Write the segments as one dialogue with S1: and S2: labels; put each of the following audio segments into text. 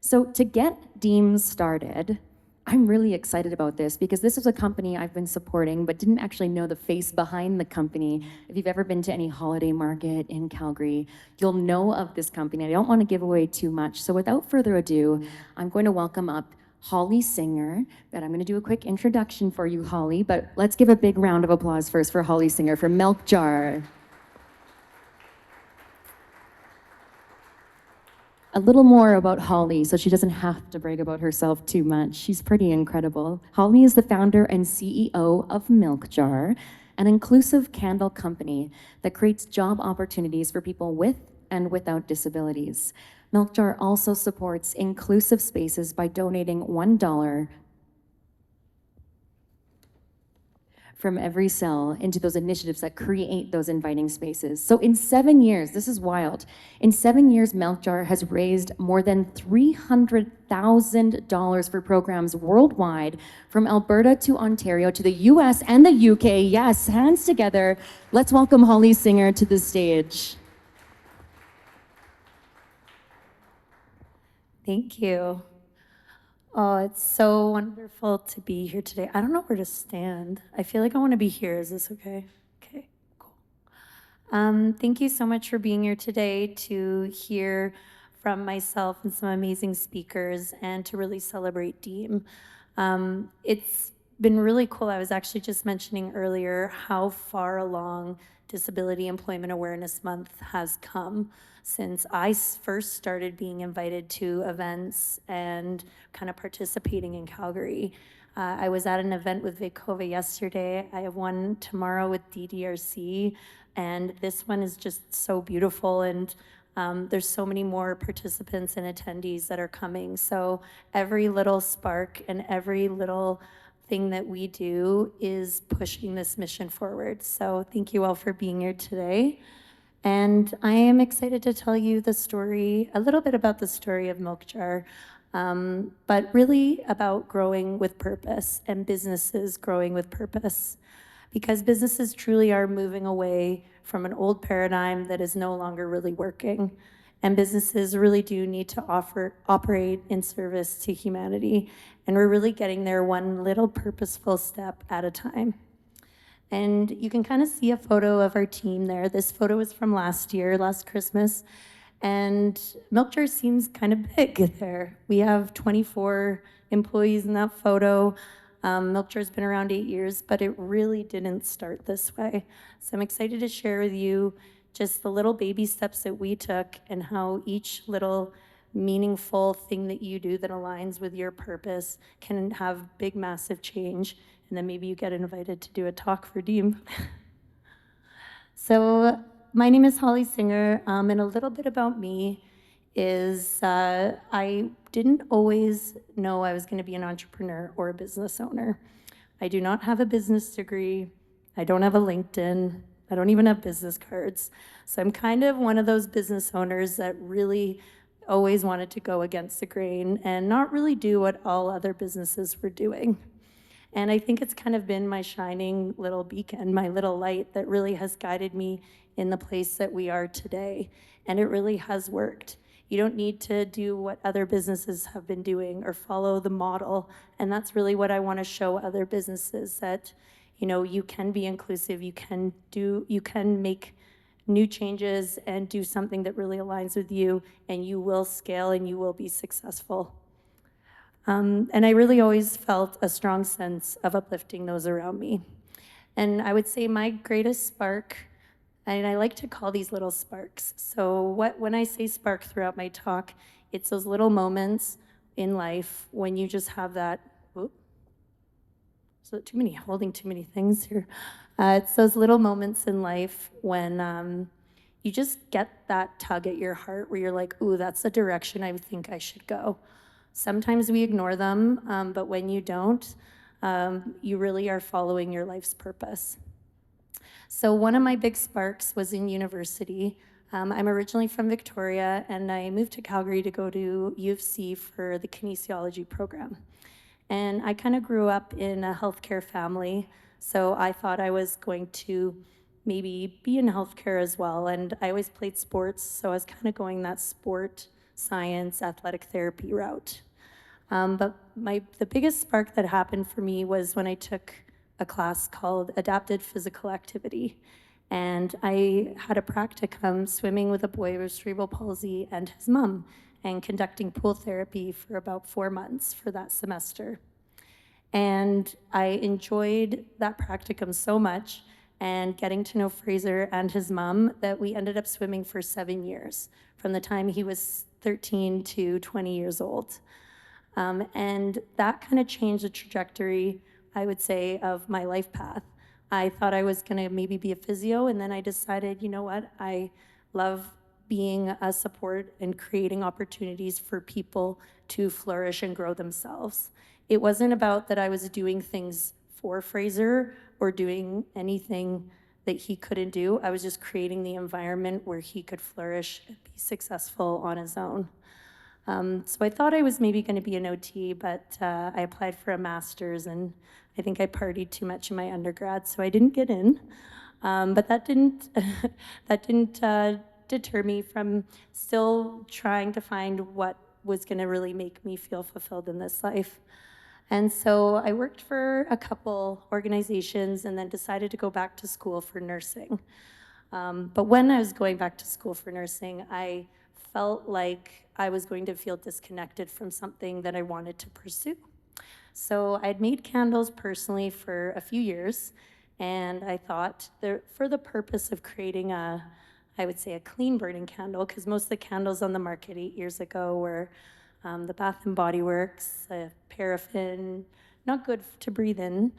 S1: So to get DEAM started, I'm really excited about this because this is a company I've been supporting but didn't actually know the face behind the company. If you've ever been to any holiday market in Calgary, you'll know of this company. I don't want to give away too much. So without further ado, I'm going to welcome up Holly Singer. But I'm going to do a quick introduction for you, Holly. But let's give a big round of applause first for Holly Singer from Milkjar. A little more about Holly so she doesn't have to brag about herself too much. She's pretty incredible. Holly is the founder and CEO of Milkjar, an inclusive candle company that creates job opportunities for people with and without disabilities. Milkjar also supports inclusive spaces by donating $1 from every cell into those initiatives that create those inviting spaces. So in 7 years, this is wild, in 7 years, Milkjar has raised more than $300,000 for programs worldwide, from Alberta to Ontario to the US and the UK. Yes, hands together. Let's welcome Holly Singer to the stage.
S2: Thank you. Oh, it's so wonderful to be here today. I don't know where to stand. I feel like I want to be here. Is this okay? Okay, cool. Thank you so much for being here today to hear from myself and some amazing speakers and to really celebrate DEAM. It's been really cool. I was actually just mentioning earlier how far along Disability Employment Awareness Month has come since I first started being invited to events and kind of participating in Calgary. I was at an event with Vekova yesterday. I have one tomorrow with DDRC, and this one is just so beautiful, and there's so many more participants and attendees that are coming. So every little spark and every little thing that we do is pushing this mission forward. So thank you all for being here today. And I am excited to tell you the story, a little bit about the story of Milkjar, but really about growing with purpose and businesses growing with purpose. Because businesses truly are moving away from an old paradigm that is no longer really working. And businesses really do need to operate in service to humanity. And we're really getting there one little purposeful step at a time. And you can kind of see a photo of our team there. This photo is from last year, last Christmas. And Milkjar seems kind of big there. We have 24 employees in that photo. Milkjar's been around 8 years, but it really didn't start this way. So I'm excited to share with you just the little baby steps that we took and how each little meaningful thing that you do that aligns with your purpose can have big, massive change. And then maybe you get invited to do a talk for DEAM. So my name is Holly Singer, and a little bit about me is I didn't always know I was going to be an entrepreneur or a business owner. I do not have a business degree. I don't have a LinkedIn. I don't even have business cards. So I'm kind of one of those business owners that really always wanted to go against the grain and not really do what all other businesses were doing. And I think it's kind of been my shining little beacon, my little light that really has guided me in the place that we are today. And it really has worked. You don't need to do what other businesses have been doing or follow the model. And that's really what I want to show other businesses, that, you know, you can be inclusive, you can make new changes and do something that really aligns with you, and you will scale and you will be successful. And I really always felt a strong sense of uplifting those around me. And I would say my greatest spark, and I like to call these little sparks. So when I say spark throughout my talk, it's those little moments in life when you just have that, holding too many things here. It's those little moments in life when you just get that tug at your heart where you're like, ooh, that's the direction I think I should go. Sometimes we ignore them, but when you don't, you really are following your life's purpose. So one of my big sparks was in university. I'm originally from Victoria, and I moved to Calgary to go to U of C for the kinesiology program. And I kind of grew up in a healthcare family, so I thought I was going to maybe be in healthcare as well. And I always played sports, so I was kind of going that sport science, athletic therapy route. But the biggest spark that happened for me was when I took a class called Adapted Physical Activity. And I had a practicum swimming with a boy with cerebral palsy and his mom, and conducting pool therapy for about 4 months for that semester. And I enjoyed that practicum so much and getting to know Fraser and his mom that we ended up swimming for 7 years, from the time he was 13 to 20 years old. And that kind of changed the trajectory, I would say, of my life path. I thought I was gonna maybe be a physio, and then I decided, you know what, I love being a support and creating opportunities for people to flourish and grow themselves. It wasn't about that I was doing things for Fraser or doing anything that he couldn't do. I was just creating the environment where he could flourish and be successful on his own. So I thought I was maybe going to be an OT, but I applied for a master's, and I think I partied too much in my undergrad, so I didn't get in. But that didn't deter me from still trying to find what was going to really make me feel fulfilled in this life. And so I worked for a couple organizations and then decided to go back to school for nursing. But when I was going back to school for nursing, I felt like I was going to feel disconnected from something that I wanted to pursue. So I'd made candles personally for a few years, and I thought for the purpose of creating I would say a clean burning candle, because most of the candles on the market 8 years ago were the Bath and Body Works, paraffin, not good to breathe in.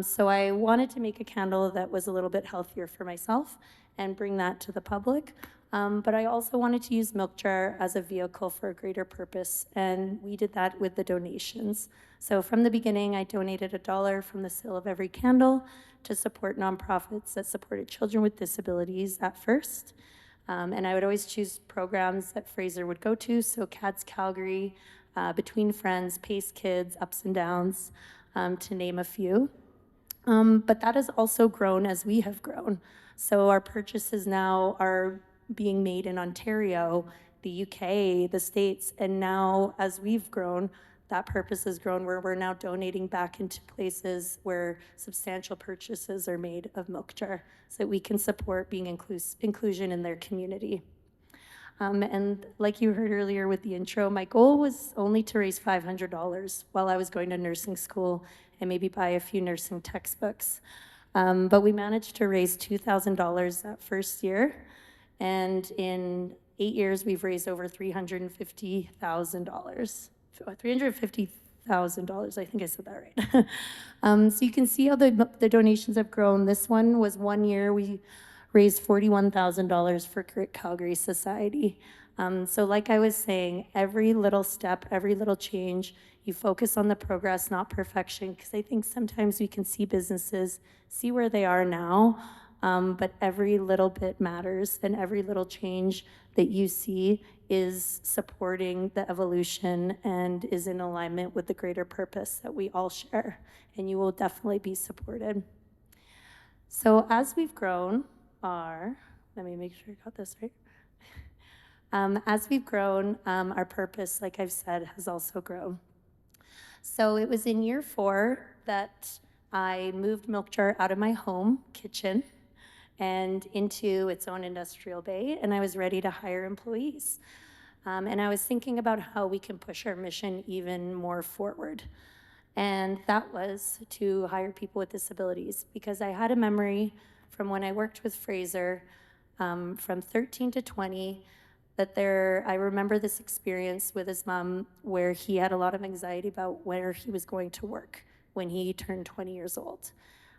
S2: So I wanted to make a candle that was a little bit healthier for myself and bring that to the public. But I also wanted to use Milkjar as a vehicle for a greater purpose, and we did that with the donations. So from the beginning, I donated $1 from the sale of every candle to support nonprofits that supported children with disabilities at first. And I would always choose programs that Fraser would go to, so CADS Calgary, Between Friends, Pace Kids, Ups and Downs, to name a few. But that has also grown as we have grown. So our purchases now are being made in Ontario, the UK, the States, and now as we've grown, that purpose has grown where we're now donating back into places where substantial purchases are made of Milkjar so that we can support being inclusion in their community. And like you heard earlier with the intro, my goal was only to raise $500 while I was going to nursing school and maybe buy a few nursing textbooks. But we managed to raise $2,000 that first year. And in 8 years, we've raised over $350,000. $350,000, I think I said that right. So you can see how the donations have grown. This one was 1 year, we raised $41,000 for Grit Calgary Society. So like I was saying, every little step, every little change, you focus on the progress, not perfection, because I think sometimes we can see businesses, see where they are now, but every little bit matters, and every little change that you see is supporting the evolution and is in alignment with the greater purpose that we all share, and you will definitely be supported. So as we've grown let me make sure I got this right. As we've grown, our purpose, like I've said, has also grown. So it was in year 4 that I moved Milkjar out of my home kitchen and into its own industrial bay, and I was ready to hire employees. And I was thinking about how we can push our mission even more forward. And that was to hire people with disabilities, because I had a memory from when I worked with Fraser from 13 to 20, that I remember this experience with his mom where he had a lot of anxiety about where he was going to work when he turned 20 years old.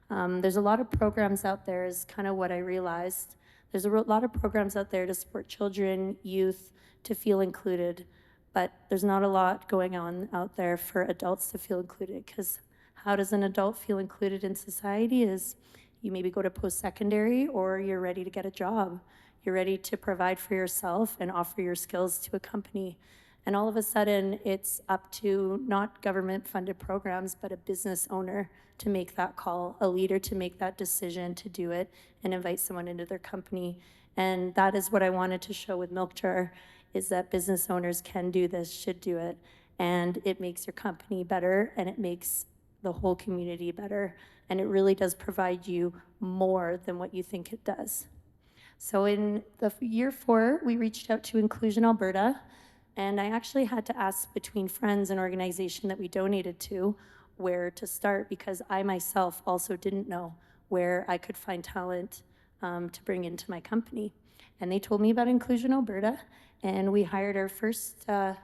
S2: There's a lot of programs out there, is kind of what I realized. There's a lot of programs out there to support children, youth, to feel included, but there's not a lot going on out there for adults to feel included, because how does an adult feel included in society is you maybe go to post-secondary, or you're ready to get a job. You're ready to provide for yourself and offer your skills to a company. And all of a sudden, it's up to not government-funded programs, but a business owner to make that call, a leader to make that decision to do it and invite someone into their company. And that is what I wanted to show with Milkjar. is that business owners can do this, should do it, and it makes your company better, and it makes the whole community better, and it really does provide you more than what you think it does. So in the year 4, we reached out to Inclusion Alberta, and I actually had to ask between friends and organization that we donated to where to start, because I myself also didn't know where I could find talent to bring into my company. And they told me about Inclusion Alberta, and we hired our first, I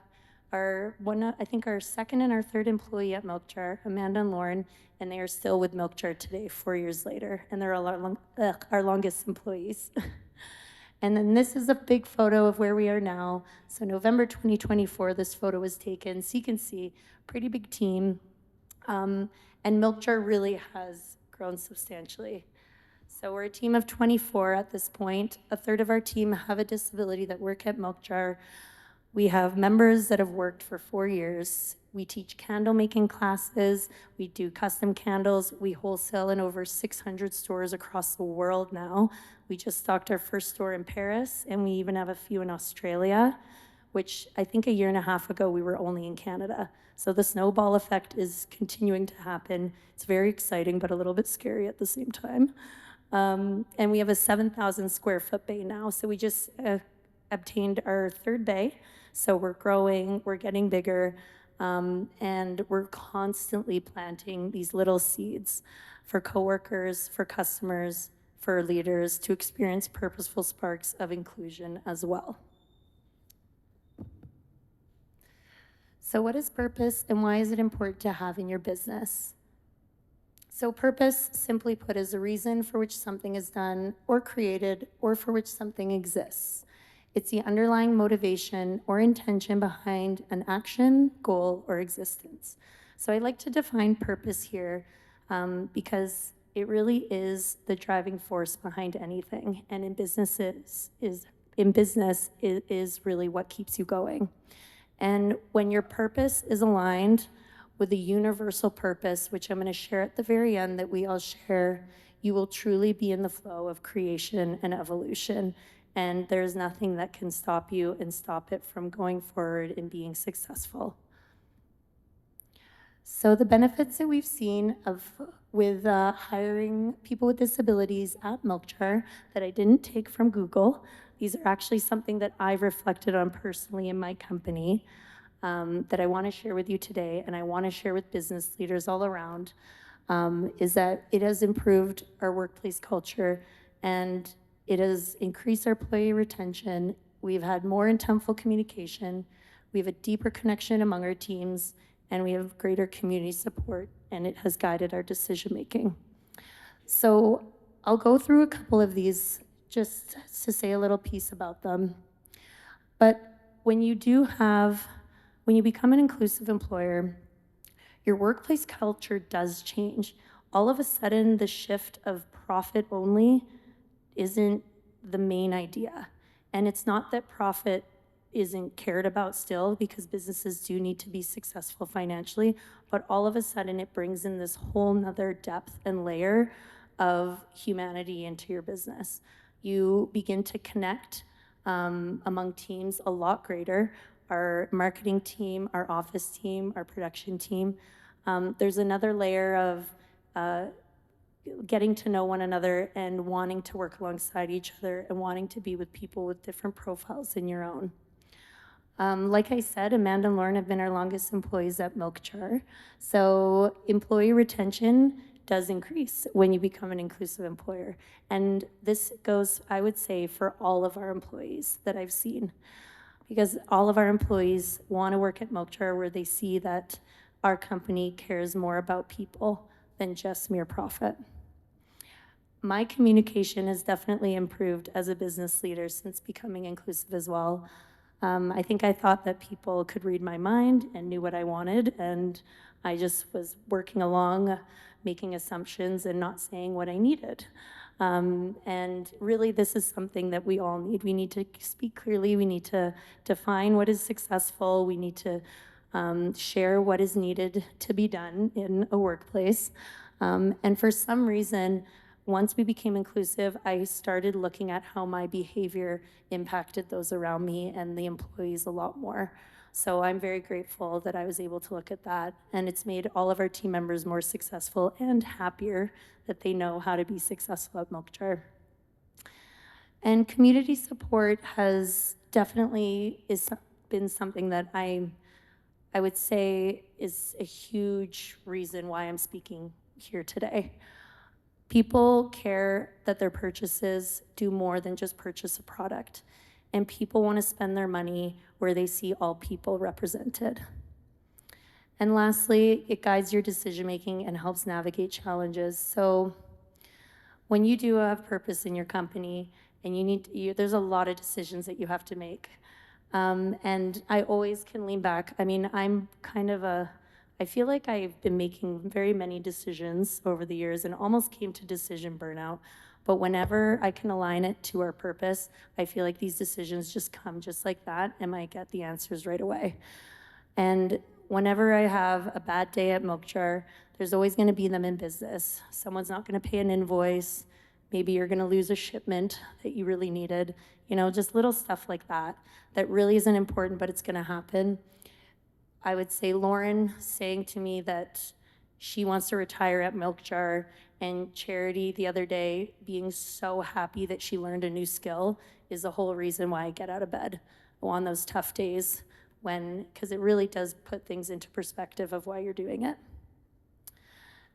S2: think our second and our third employee at Milkjar, Amanda and Lauren, and they are still with Milkjar today, 4 years later, and they're our longest employees. And then this is a big photo of where we are now. So November 2024, this photo was taken. So you can see, pretty big team. And Milkjar really has grown substantially. So we're a team of 24 at this point. A third of our team have a disability that work at Milkjar. We have members that have worked for 4 years. We teach candle making classes. We do custom candles. We wholesale in over 600 stores across the world now. We just stocked our first store in Paris, and we even have a few in Australia, which I think a year and a half ago we were only in Canada. So the snowball effect is continuing to happen. It's very exciting, but a little bit scary at the same time. And we have a 7,000 square foot bay now. So we just obtained our third bay. So we're growing, we're getting bigger, and we're constantly planting these little seeds for coworkers, for customers, for leaders to experience purposeful sparks of inclusion as well. So what is purpose, and why is it important to have in your business? So purpose, simply put, is a reason for which something is done or created, or for which something exists. It's the underlying motivation or intention behind an action, goal, or existence. So I like to define purpose here because it really is the driving force behind anything. And in business, it is really what keeps you going. And when your purpose is aligned with a universal purpose, which I'm going to share at the very end that we all share, you will truly be in the flow of creation and evolution. And there's nothing that can stop you and stop it from going forward and being successful. So the benefits that we've seen with hiring people with disabilities at Milkjar that I didn't take from Google, these are actually something that I've reflected on personally in my company that I want to share with you today, and I want to share with business leaders all around, is that it has improved our workplace culture, and it has increased our employee retention. We've had more intentful communication. We have a deeper connection among our teams, and we have greater community support, and it has guided our decision-making. So I'll go through a couple of these just to say a little piece about them. But when you become an inclusive employer, your workplace culture does change. All of a sudden, the shift of profit only isn't the main idea. And it's not that profit isn't cared about still, because businesses do need to be successful financially, but all of a sudden it brings in this whole nother depth and layer of humanity into your business. You begin to connect among teams a lot greater. Our marketing team, our office team, our production team. There's another layer of getting to know one another and wanting to work alongside each other and wanting to be with people with different profiles than your own. Like I said, Amanda and Lauren have been our longest employees at Milkjar. So employee retention does increase when you become an inclusive employer. And this goes, I would say, for all of our employees that I've seen. Because all of our employees want to work at Milkjar where they see that our company cares more about people than just mere profit. My communication has definitely improved as a business leader since becoming inclusive as well. I think I thought that people could read my mind and knew what I wanted, and I just was working along, making assumptions and not saying what I needed. And really, this is something that we all need. We need to speak clearly. We need to define what is successful. We need to share what is needed to be done in a workplace. And for some reason, once we became inclusive, I started looking at how my behavior impacted those around me and the employees a lot more. So I'm very grateful that I was able to look at that, and it's made all of our team members more successful and happier that they know how to be successful at Milkjar. And community support has definitely been something that I would say is a huge reason why I'm speaking here today. People care that their purchases do more than just purchase a product, and people want to spend their money where they see all people represented. And lastly, it guides your decision-making and helps navigate challenges. So when you do have purpose in your company, and there's a lot of decisions that you have to make. And I always can lean back. I mean, I feel like I've been making very many decisions over the years and almost came to decision burnout. But whenever I can align it to our purpose, I feel like these decisions just come just like that, and I get the answers right away. And whenever I have a bad day at Milkjar, there's always going to be them in business. Someone's not going to pay an invoice. Maybe you're going to lose a shipment that you really needed. You know, just little stuff like that that really isn't important, but it's going to happen. I would say Lauren saying to me that she wants to retire at Milkjar, and Charity the other day being so happy that she learned a new skill is the whole reason why I get out of bed on those tough days, because it really does put things into perspective of why you're doing it.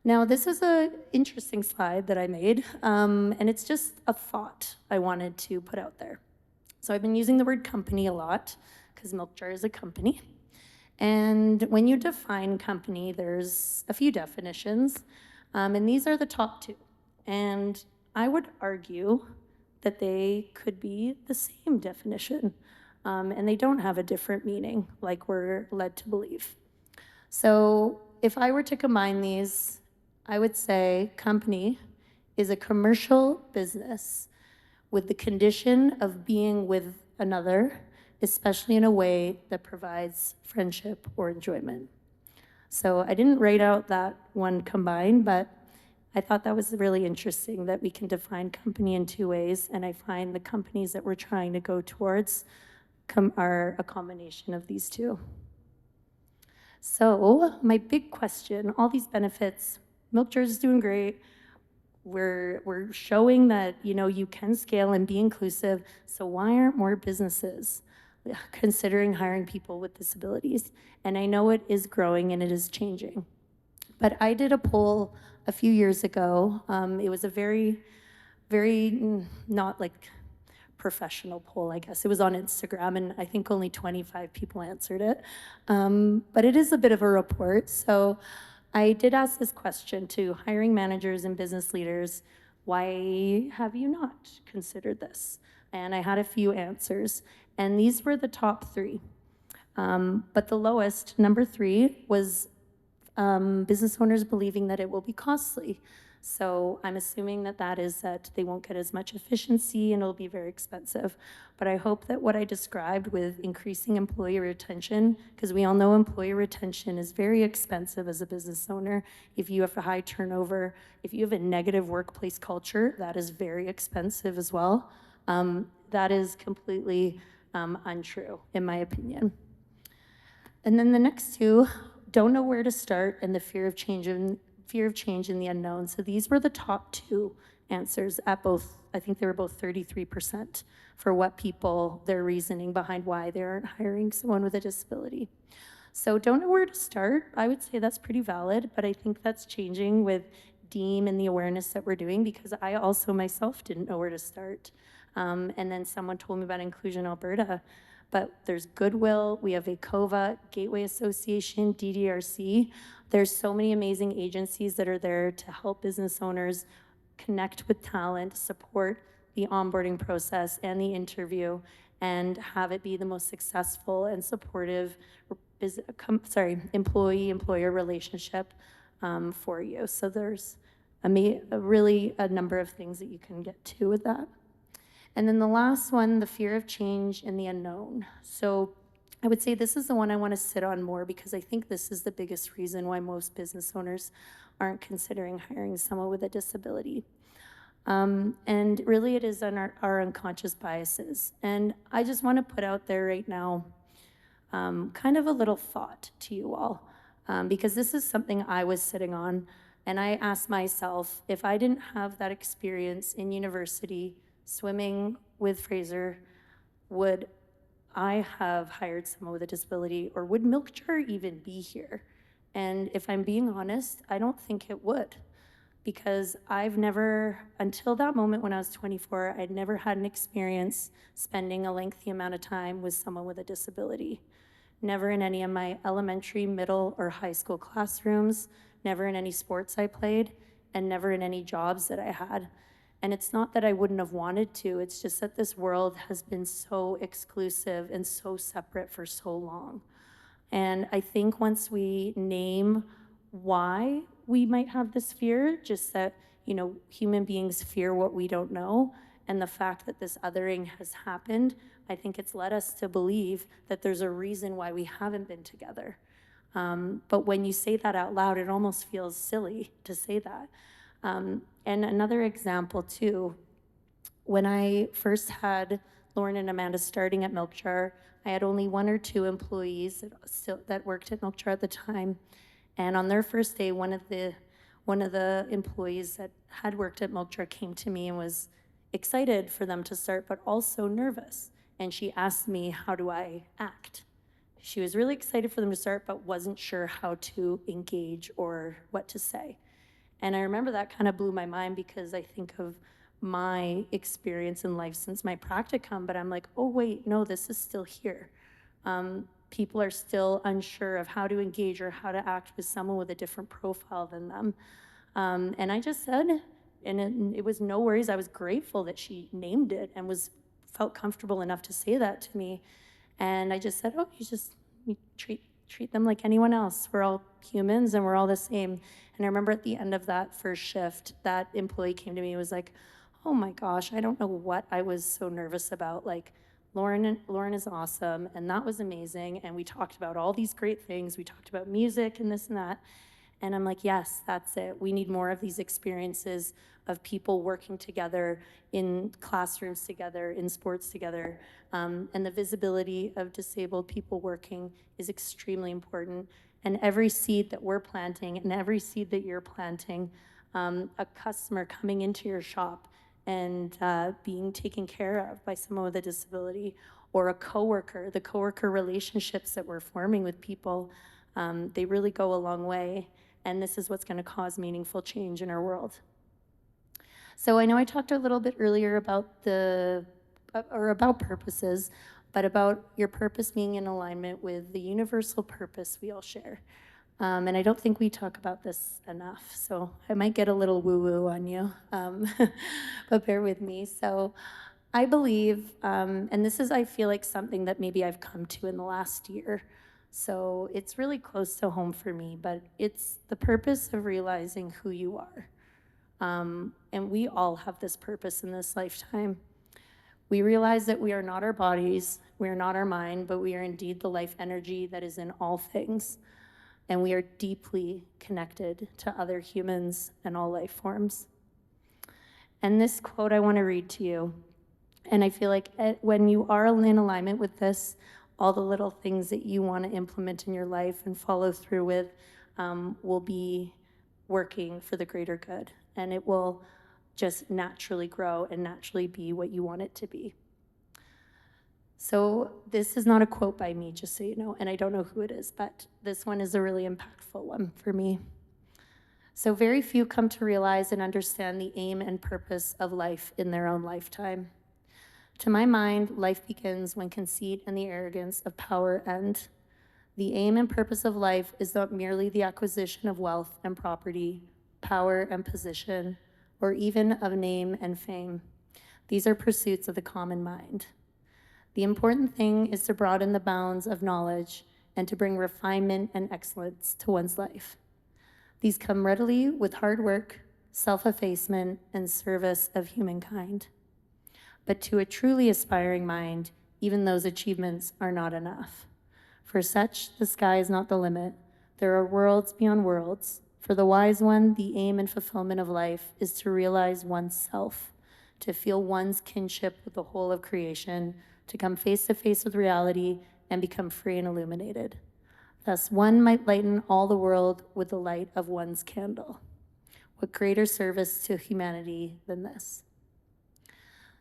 S2: Now, this is an interesting slide that I made, and it's just a thought I wanted to put out there. So I've been using the word company a lot because Milkjar is a company. And when you define company, there's a few definitions, and these are the top two. And I would argue that they could be the same definition, and they don't have a different meaning like we're led to believe. So if I were to combine these, I would say company is a commercial business with the condition of being with another, especially in a way that provides friendship or enjoyment. So I didn't write out that one combined, but I thought that was really interesting that we can define company in two ways, and I find the companies that we're trying to go towards are a combination of these two. So my big question, all these benefits, Milkjar is doing great. We're showing that, you know, you can scale and be inclusive. So why aren't more businesses considering hiring people with disabilities? And I know it is growing and it is changing. But I did a poll a few years ago. It was a very, very not like professional poll, I guess. It was on Instagram, and I think only 25 people answered it. But it is a bit of a report. So I did ask this question to hiring managers and business leaders: why have you not considered this? And I had a few answers, and these were the top three. But the lowest, number 3, was business owners believing that it will be costly. So I'm assuming that that is that they won't get as much efficiency and it'll be very expensive. But I hope that what I described with increasing employee retention, because we all know employee retention is very expensive as a business owner. If you have a high turnover, if you have a negative workplace culture, that is very expensive as well. That is completely untrue, in my opinion. And then the next two, don't know where to start, and the fear of change in the unknown. So these were the top 2 answers at both, I think they were both 33% for what people, their reasoning behind why they aren't hiring someone with a disability. So don't know where to start. I would say that's pretty valid, but I think that's changing with DEAM and the awareness that we're doing, because I also myself didn't know where to start. And then someone told me about Inclusion Alberta. But there's Goodwill, we have ACOVA, Gateway Association, DDRC. There's so many amazing agencies that are there to help business owners connect with talent, support the onboarding process and the interview, and have it be the most successful and supportive employee-employer relationship for you. So there's really a number of things that you can get to with that. And then the last one, the fear of change and the unknown. So I would say this is the one I want to sit on more, because I think this is the biggest reason why most business owners aren't considering hiring someone with a disability. And really it is on our unconscious biases. And I just want to put out there right now kind of a little thought to you all, because this is something I was sitting on. And I asked myself, if I didn't have that experience in university swimming with Fraser, would I have hired someone with a disability, or would Milkjar even be here? And if I'm being honest, I don't think it would, because I've never, until that moment when I was 24, I'd never had an experience spending a lengthy amount of time with someone with a disability. Never in any of my elementary, middle, or high school classrooms, never in any sports I played, and never in any jobs that I had. And it's not that I wouldn't have wanted to, it's just that this world has been so exclusive and so separate for so long. And I think once we name why we might have this fear, just that, human beings fear what we don't know, and the fact that this othering has happened, I think it's led us to believe that there's a reason why we haven't been together. But when you say that out loud, it almost feels silly to say that. And another example too, when I first had Lauren and Amanda starting at Milkjar, I had only 1 or 2 employees that worked at Milkjar at the time. And on their first day, one of the employees that had worked at Milkjar came to me and was excited for them to start, but also nervous. And she asked me, how do I act? She was really excited for them to start, but wasn't sure how to engage or what to say. And I remember that kind of blew my mind, because I think of my experience in life since my practicum, but I'm like, oh wait, no, this is still here. People are still unsure of how to engage or how to act with someone with a different profile than them. And I just said, and it was no worries, I was grateful that she named it and felt comfortable enough to say that to me. And I just said, oh, you treat them like anyone else. We're all humans and we're all the same. And I remember at the end of that first shift, that employee came to me and was like, oh my gosh, I don't know what I was so nervous about. Like, Lauren is awesome, and that was amazing. And we talked about all these great things. We talked about music and this and that. And I'm like, yes, that's it. We need more of these experiences of people working together in classrooms together, in sports together. And the visibility of disabled people working is extremely important. And every seed that we're planting and every seed that you're planting, a customer coming into your shop and being taken care of by someone with a disability, or a coworker, the coworker relationships that we're forming with people, they really go a long way. And this is what's going to cause meaningful change in our world. So I know I talked a little bit earlier about about purposes, but about your purpose being in alignment with the universal purpose we all share. And I don't think we talk about this enough, so I might get a little woo-woo on you, but bear with me. So I believe, and this is, I feel like, something that maybe I've come to in the last year, so it's really close to home for me, but it's the purpose of realizing who you are. And we all have this purpose in this lifetime. We realize that we are not our bodies, we are not our mind, but we are indeed the life energy that is in all things. And we are deeply connected to other humans and all life forms. And this quote I want to read to you. And I feel like when you are in alignment with this, all the little things that you want to implement in your life and follow through with will be working for the greater good. And it will just naturally grow and naturally be what you want it to be. So this is not a quote by me, just so you know, and I don't know who it is, but this one is a really impactful one for me. So very few come to realize and understand the aim and purpose of life in their own lifetime. To my mind, life begins when conceit and the arrogance of power end. The aim and purpose of life is not merely the acquisition of wealth and property, power and position, or even of name and fame. These are pursuits of the common mind. The important thing is to broaden the bounds of knowledge and to bring refinement and excellence to one's life. These come readily with hard work, self-effacement, and service of humankind. But to a truly aspiring mind, even those achievements are not enough. For such, the sky is not the limit. There are worlds beyond worlds, For the wise one, the aim and fulfillment of life is to realize oneself, to feel one's kinship with the whole of creation, to come face to face with reality and become free and illuminated. Thus, one might lighten all the world with the light of one's candle. What greater service to humanity than this?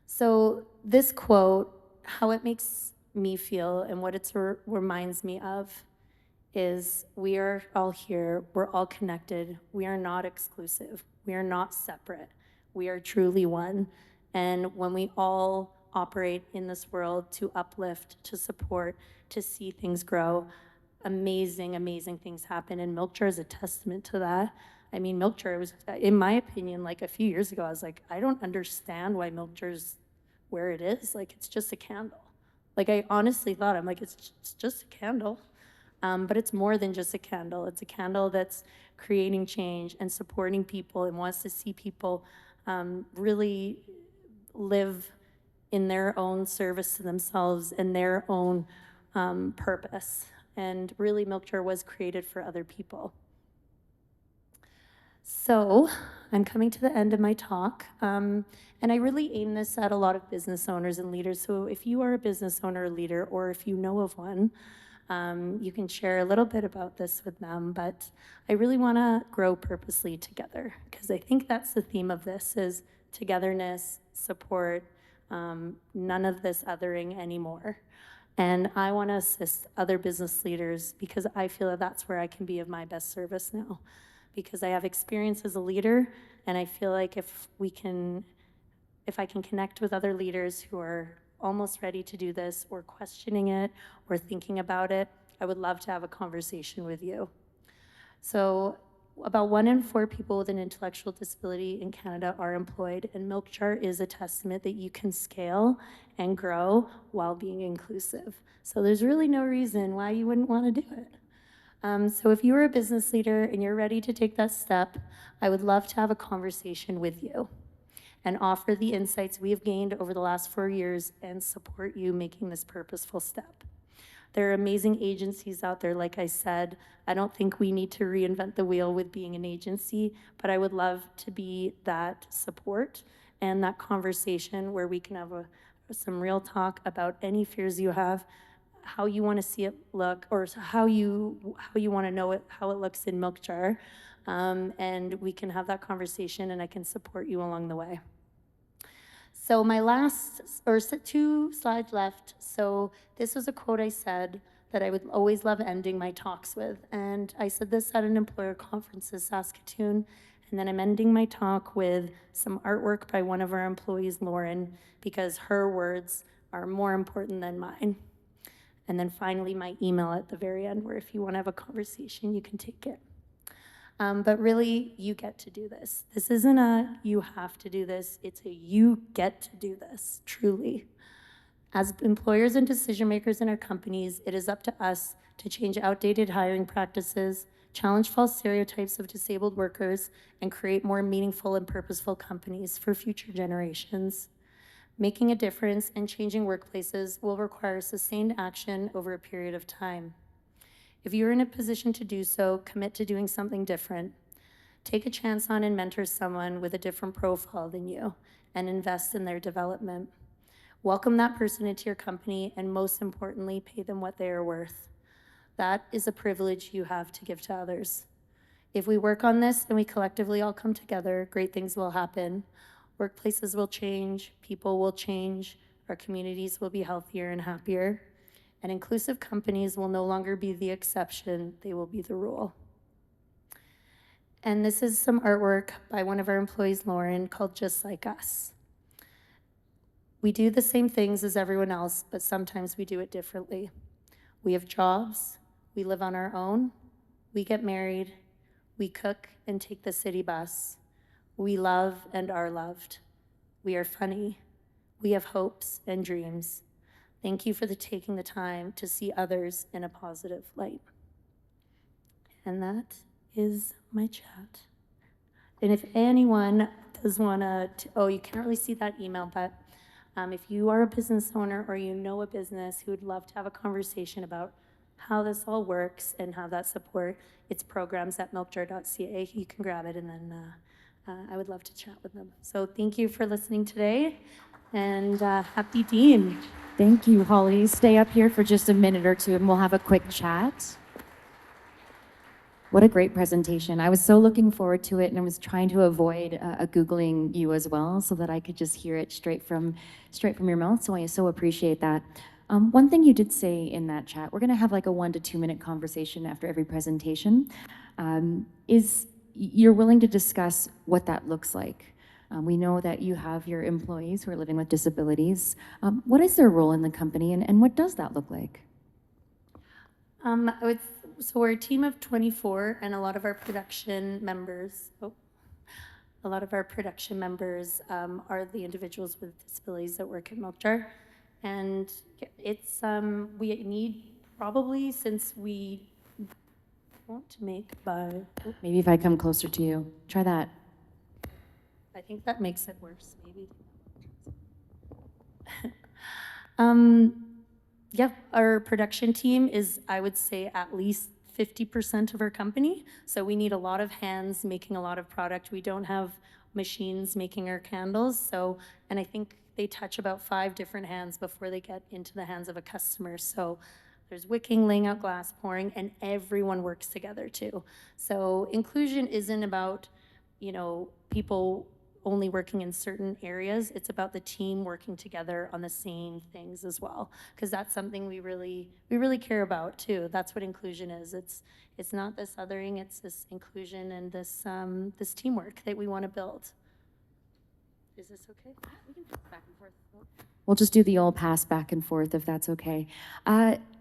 S2: So this quote, how it makes me feel and what it reminds me of is we are all here, we're all connected, we are not exclusive, we are not separate, we are truly one. And when we all operate in this world to uplift, to support, to see things grow, amazing, amazing things happen. And Milkjar is a testament to that. I mean, Milkjar was, in my opinion, like a few years ago, I was like, I don't understand why Milkjar's where it is. Like, it's just a candle. Like, I honestly thought, I'm like, it's just a candle. But it's more than just a candle. It's a candle that's creating change and supporting people and wants to see people really live in their own service to themselves and their own purpose. And really, Milkjar was created for other people. So I'm coming to the end of my talk, and I really aim this at a lot of business owners and leaders. So if you are a business owner or leader, or if you know of one, you can share a little bit about this with them. But I really want to grow purposely together, because I think that's the theme of this is togetherness, support, none of this othering anymore. And I want to assist other business leaders because I feel that that's where I can be of my best service now, because I have experience as a leader, and I feel like if I can connect with other leaders who are almost ready to do this or questioning it or thinking about it, I would love to have a conversation with you. So about 1 in 4 people with an intellectual disability in Canada are employed, and Milkjar is a testament that you can scale and grow while being inclusive. So there's really no reason why you wouldn't want to do it. So if you are a business leader and you're ready to take that step, I would love to have a conversation with you and offer the insights we have gained over the last 4 years and support you making this purposeful step. There are amazing agencies out there, like I said. I don't think we need to reinvent the wheel with being an agency, but I would love to be that support and that conversation where we can have some real talk about any fears you have, how you want to see it look, or how you want to know it, how it looks in Milkjar, and we can have that conversation, and I can support you along the way. So my last, or 2 slides left. So this was a quote I said that I would always love ending my talks with, and I said this at an employer conference in Saskatoon, and then I'm ending my talk with some artwork by one of our employees, Lauren, because her words are more important than mine. And then finally, my email at the very end, where if you want to have a conversation, you can take it. But really, you get to do this. This isn't a you have to do this. It's a you get to do this, truly. As employers and decision makers in our companies, it is up to us to change outdated hiring practices, challenge false stereotypes of disabled workers, and create more meaningful and purposeful companies for future generations. Making a difference and changing workplaces will require sustained action over a period of time. If you're in a position to do so, commit to doing something different. Take a chance on and mentor someone with a different profile than you and invest in their development. Welcome that person into your company, and most importantly, pay them what they are worth. That is a privilege you have to give to others. If we work on this and we collectively all come together, great things will happen. Workplaces will change, people will change, our communities will be healthier and happier, and inclusive companies will no longer be the exception, they will be the rule. And this is some artwork by one of our employees, Lauren, called Just Like Us. We do the same things as everyone else, but sometimes we do it differently. We have jobs, we live on our own, we get married, we cook and take the city bus. We love and are loved. We are funny. We have hopes and dreams. Thank you for taking the time to see others in a positive light. And that is my chat. And if anyone does want to, you can't really see that email, but if you are a business owner or you know a business who would love to have a conversation about how this all works and how that support its programs at milkjar.ca, you can grab it, and then I would love to chat with them. So thank you for listening today, and happy DEAM.
S1: Thank you, Holly. Stay up here for just a minute or two and we'll have a quick chat. What a great presentation. I was so looking forward to it, and I was trying to avoid Googling you as well so that I could just hear it straight from your mouth. So I so appreciate that. One thing you did say in that chat, we're gonna have like a 1 to 2 minute conversation after every presentation, is you're willing to discuss what that looks like. We know that you have your employees who are living with disabilities. What is their role in the company, and what does that look like?
S2: So we're a team of 24, and a lot of our production members, are the individuals with disabilities that work at Milkjar. And it's, we need probably, since we want to make by,
S1: Maybe if I come closer to you, try that.
S2: I think that makes it worse, maybe. Yeah, our production team is, I would say, at least 50% of our company. So we need a lot of hands making a lot of product. We don't have machines making our candles. So, and I think they touch about 5 different hands before they get into the hands of a customer. So there's wicking, laying out glass, pouring, and everyone works together too. So inclusion isn't about, people only working in certain areas. It's about the team working together on the same things as well, because that's something we really care about too. That's what inclusion is. It's not this othering, it's this inclusion and this this teamwork that we want to build. Is this okay? We can pass back and forth.
S1: We'll just do the old pass back and forth if that's okay.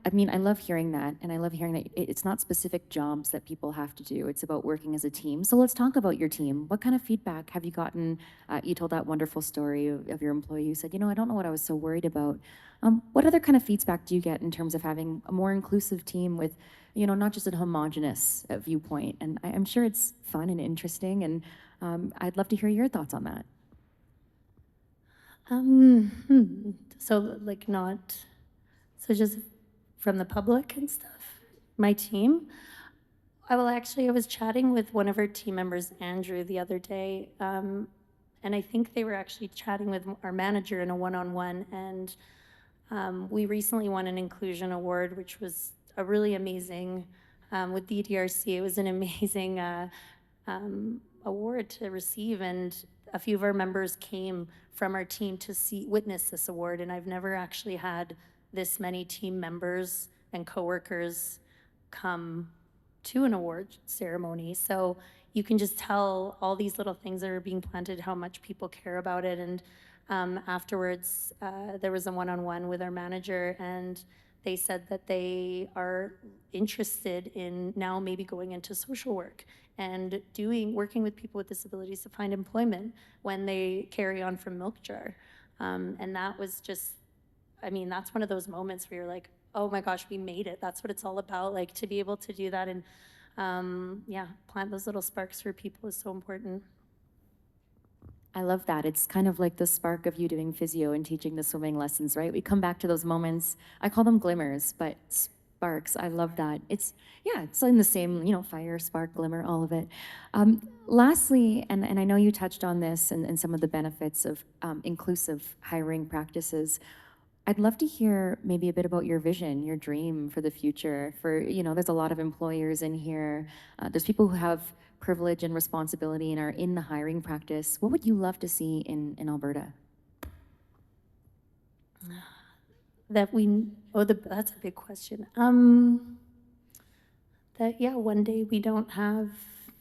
S1: I mean, I love hearing that, and I love hearing that it's not specific jobs that people have to do. It's about working as a team. So let's talk about your team. What kind of feedback have you gotten? You told that wonderful story of your employee who said, I don't know what I was so worried about. What other kind of feedback do you get in terms of having a more inclusive team with, not just a homogenous viewpoint? And I'm sure it's fun and interesting, and I'd love to hear your thoughts on that.
S2: So like so just from the public and stuff, my team. I was chatting with one of our team members, Andrew, the other day, and I think they were actually chatting with our manager in a one-on-one, and we recently won an inclusion award, which was a really amazing, with DDRC, it was an amazing award to receive, and a few of our members came from our team to witness this award, and I've never actually had this many team members and coworkers come to an award ceremony. So you can just tell all these little things that are being planted, how much people care about it. And afterwards, there was a one-on-one with our manager, and they said that they are interested in now maybe going into social work and working with people with disabilities to find employment when they carry on from Milkjar. And that was just, that's one of those moments where you're like, oh my gosh, we made it. That's what it's all about. Like, to be able to do that and plant those little sparks for people is so important.
S1: I love that. It's kind of like the spark of you doing physio and teaching the swimming lessons, right? We come back to those moments. I call them glimmers, but sparks. I love that. It's in the same, fire, spark, glimmer, all of it. Lastly, and I know you touched on this and some of the benefits of inclusive hiring practices. I'd love to hear maybe a bit about your vision, your dream for the future. There's a lot of employers in here. There's people who have privilege and responsibility and are in the hiring practice. What would you love to see in Alberta?
S2: That's a big question. One day we don't have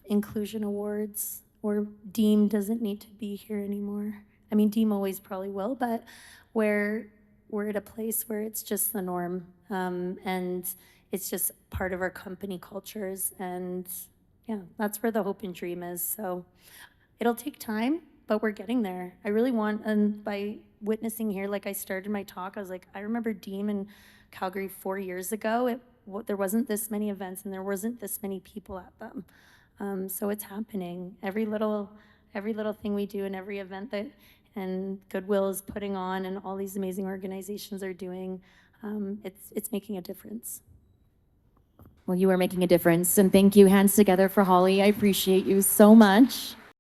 S2: inclusion awards, or DEAM doesn't need to be here anymore. DEAM always probably will, but where we're at a place where it's just the norm, and it's just part of our company cultures, and that's where the hope and dream is. So it'll take time, but we're getting there. I really want, and by witnessing here, like I started my talk, I was like, I remember DEAM in Calgary 4 years ago. There wasn't this many events, and there wasn't this many people at them. So it's happening. Every little thing we do, and every event that and Goodwill is putting on, and all these amazing organizations are doing, it's making a difference.
S1: Well, you are making a difference. And thank you. Hands together for Holly. I appreciate you so much.